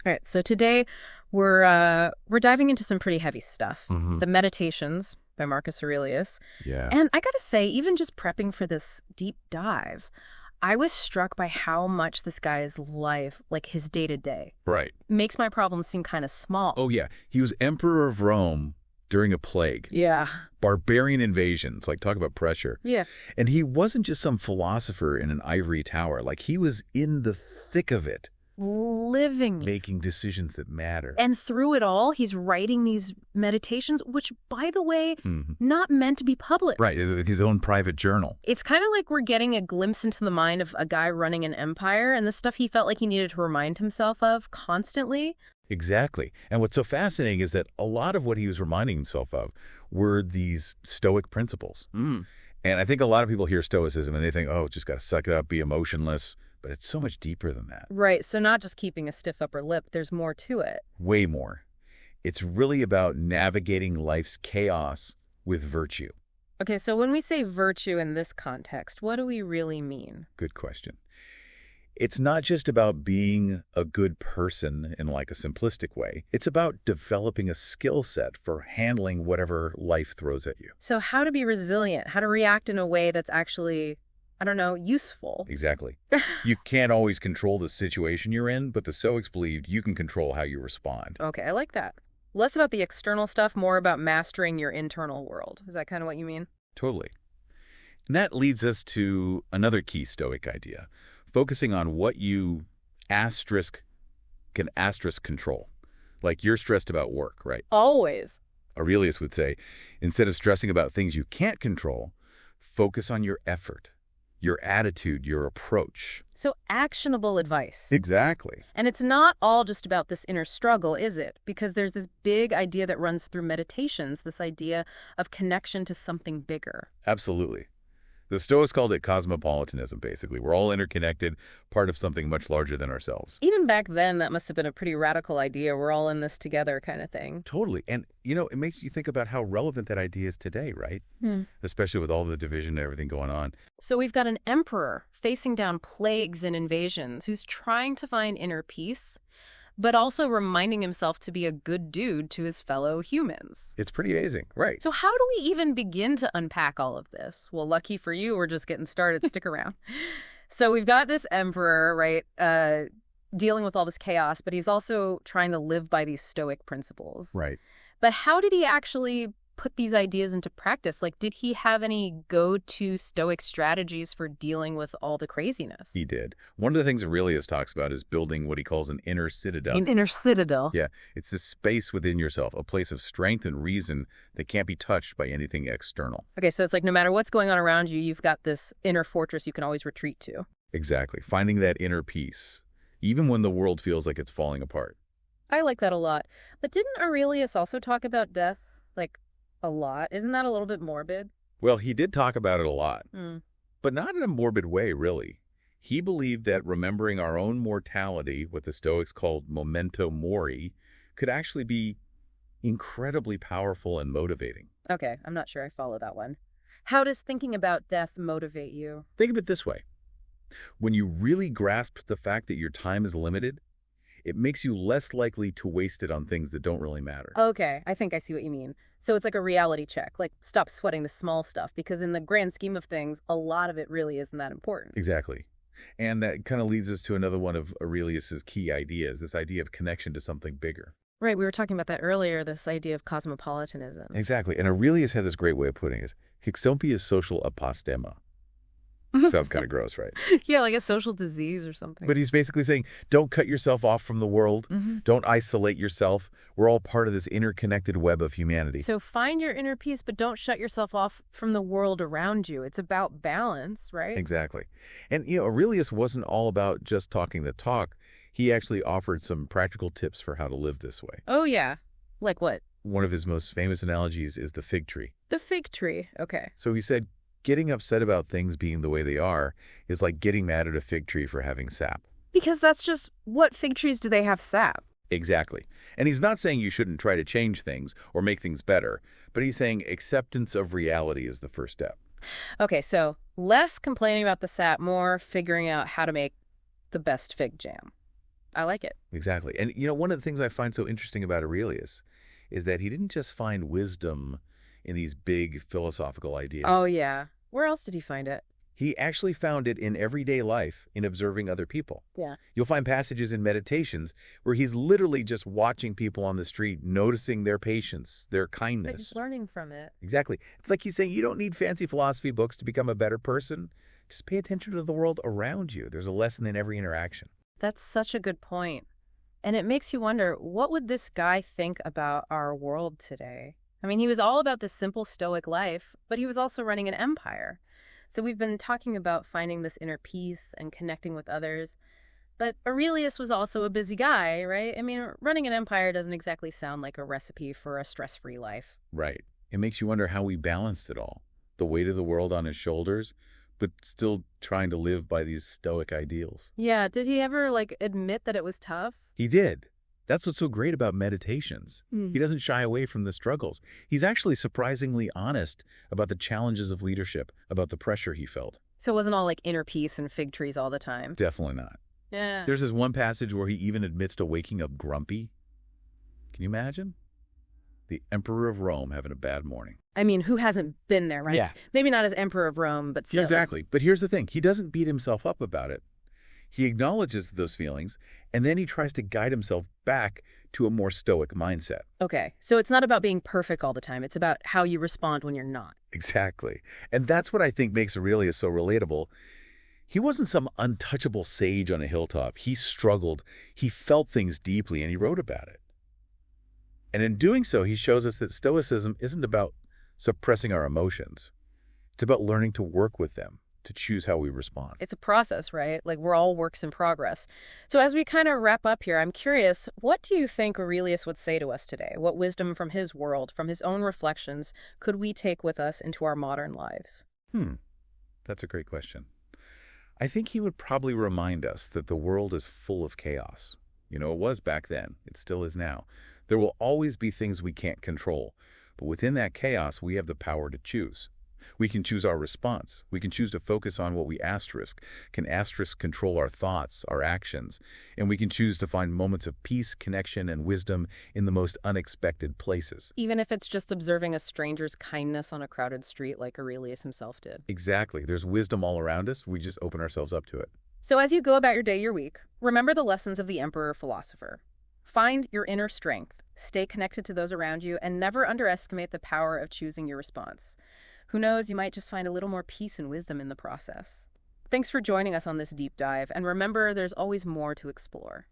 All right, so today we're diving into some pretty heavy stuff. Hmm. The Meditations by Marcus Aurelius. Yeah. And I gotta say, even just prepping for this deep dive, I was struck by how much this guy's life, like his day-to-day, Right. makes my problems seem kind of small. Oh, yeah. He was emperor of Rome during a plague. Yeah. Barbarian invasions, like talk about pressure. Yeah. And he wasn't just some philosopher in an ivory tower. Like he was in the thick of it, Living. making decisions that matter. And through it all, he's writing these meditations, which, by the way, Mhm. not meant to be published. Right. His own private journal. It's kind of like we're getting a glimpse into the mind of a guy running an empire and the stuff he felt like he needed to remind himself of constantly. Exactly. And what's so fascinating is that a lot of what he was reminding himself of were these Stoic principles. And I think a lot of people hear Stoicism and they think, oh, just got to suck it up, be emotionless. But it's so much deeper than that. Right, so not just keeping a stiff upper lip, there's more to it. Way more. It's really about navigating life's chaos with virtue. Okay, so when we say virtue in this context, what do we really mean? Good question. It's not just about being a good person in like a simplistic way. It's about developing a skill set for handling whatever life throws at you. So how to be resilient, how to react in a way that's actually, I don't know, useful. Exactly. You can't always control the situation you're in, but the Stoics believed you can control how you respond. Okay, I like that. Less about the external stuff, more about mastering your internal world. Is that kind of what you mean? Totally. And that leads us to another key Stoic idea, focusing on what you can control. Like you're stressed about work, right? Always. Aurelius would say, instead of stressing about things you can't control, focus on your effort, your attitude, your approach. So actionable advice. Exactly. And it's not all just about this inner struggle, is it? Because there's this big idea that runs through meditations, this idea of connection to something bigger. Absolutely. The Stoics called it cosmopolitanism, basically. We're all interconnected, part of something much larger than ourselves. Even back then, that must have been a pretty radical idea. We're all in this together kind of thing. Totally. And, it makes you think about how relevant that idea is today, right? Especially with all the division and everything going on. So we've got an emperor facing down plagues and invasions who's trying to find inner peace, but also reminding himself to be a good dude to his fellow humans. It's pretty amazing, right? So how do we even begin to unpack all of this? Well, lucky for you, we're just getting started. Stick around. So we've got this emperor, right, dealing with all this chaos, but he's also trying to live by these Stoic principles. Right. But how did he actually put these ideas into practice? Like, did he have any go-to Stoic strategies for dealing with all the craziness? He did. One of the things Aurelius talks about is building what he calls an inner citadel. An inner citadel. Yeah, it's this space within yourself, a place of strength and reason that can't be touched by anything external. Okay, so it's like no matter what's going on around you, you've got this inner fortress you can always retreat to. Exactly. Finding that inner peace, even when the world feels like it's falling apart. I like that a lot. But didn't Aurelius also talk about death? Like, a lot? Isn't that a little bit morbid? Well, he did talk about it a lot, Mm. but not in a morbid way, really. He believed that remembering our own mortality, what the Stoics called memento mori, could actually be incredibly powerful and motivating. Okay, I'm not sure I follow that one. How does thinking about death motivate you? Think of it this way. When you really grasp the fact that your time is limited, it makes you less likely to waste it on things that don't really matter. Okay, I think I see what you mean. So it's like a reality check, like stop sweating the small stuff, because in the grand scheme of things, a lot of it really isn't that important. Exactly. And that kind of leads us to another one of Aurelius's key ideas, this idea of connection to something bigger. Right, we were talking about that earlier, this idea of cosmopolitanism. Exactly. And Aurelius had this great way of putting it. Hic is social apostema. Sounds kind of gross, right? Yeah, like a social disease or something. But he's basically saying, don't cut yourself off from the world. Don't isolate yourself. We're all part of this interconnected web of humanity. So find your inner peace, but don't shut yourself off from the world around you. It's about balance, right? Exactly. And, Aurelius wasn't all about just talking the talk. He actually offered some practical tips for how to live this way. Oh, yeah. Like what? One of his most famous analogies is the fig tree. The fig tree. Okay. So he said, getting upset about things being the way they are is like getting mad at a fig tree for having sap. Because that's just, what fig trees do they have sap? Exactly. And he's not saying you shouldn't try to change things or make things better, but he's saying acceptance of reality is the first step. Okay, so less complaining about the sap, more figuring out how to make the best fig jam. I like it. Exactly. And, one of the things I find so interesting about Aurelius is that he didn't just find wisdom in these big philosophical Oh, ideas. yeah. Where else did he find it? He actually found it in everyday life, in observing other people. Yeah. You'll find passages in Meditations where he's literally just watching people on the street, noticing their patience, their But kindness. he's learning from it. Exactly. It's like he's saying you don't need fancy philosophy books to become a better person. Just pay attention to the world around you. There's a lesson in every interaction. That's such a good point. And it makes you wonder, what would this guy think about our world today? I mean, he was all about this simple Stoic life, but he was also running an empire. So we've been talking about finding this inner peace and connecting with others. But Aurelius was also a busy guy, right? I mean, running an empire doesn't exactly sound like a recipe for a stress-free life. Right. It makes you wonder how he balanced it all. The weight of the world on his shoulders, but still trying to live by these Stoic ideals. Yeah, did he ever, admit that it was tough? He did. That's what's so great about Meditations. He doesn't shy away from the struggles. He's actually surprisingly honest about the challenges of leadership, about the pressure he felt. So it wasn't all inner peace and fig trees all the time. Definitely not. Yeah. There's this one passage where he even admits to waking up grumpy. Can you imagine? The Emperor of Rome having a bad morning. I mean, who hasn't been there, right? Yeah. Maybe not as Emperor of Rome, but still. Exactly. But here's the thing. He doesn't beat himself up about it. He acknowledges those feelings, and then he tries to guide himself back to a more Stoic mindset. Okay, so it's not about being perfect all the time. It's about how you respond when you're not. Exactly. And that's what I think makes Aurelius so relatable. He wasn't some untouchable sage on a hilltop. He struggled. He felt things deeply, and he wrote about it. And in doing so, he shows us that Stoicism isn't about suppressing our emotions. It's about learning to work with them, to choose how we respond. It's a process, right? Like, we're all works in progress. So as we kind of wrap up here, I'm curious, what do you think Aurelius would say to us today? What wisdom from his world, from his own reflections, could we take with us into our modern lives? That's a great question. I think he would probably remind us that the world is full of chaos. It was back then. It still is now. There will always be things we can't control. But within that chaos, we have the power to choose. We can choose our response. We can choose to focus on what we asterisk. Can asterisk control our thoughts, our actions? And we can choose to find moments of peace, connection, and wisdom in the most unexpected places. Even if it's just observing a stranger's kindness on a crowded street like Aurelius himself did. Exactly. There's wisdom all around us. We just open ourselves up to it. So as you go about your day, your week, remember the lessons of the emperor philosopher. Find your inner strength, stay connected to those around you, and never underestimate the power of choosing your response. Who knows, you might just find a little more peace and wisdom in the process. Thanks for joining us on this deep dive, and remember, there's always more to explore.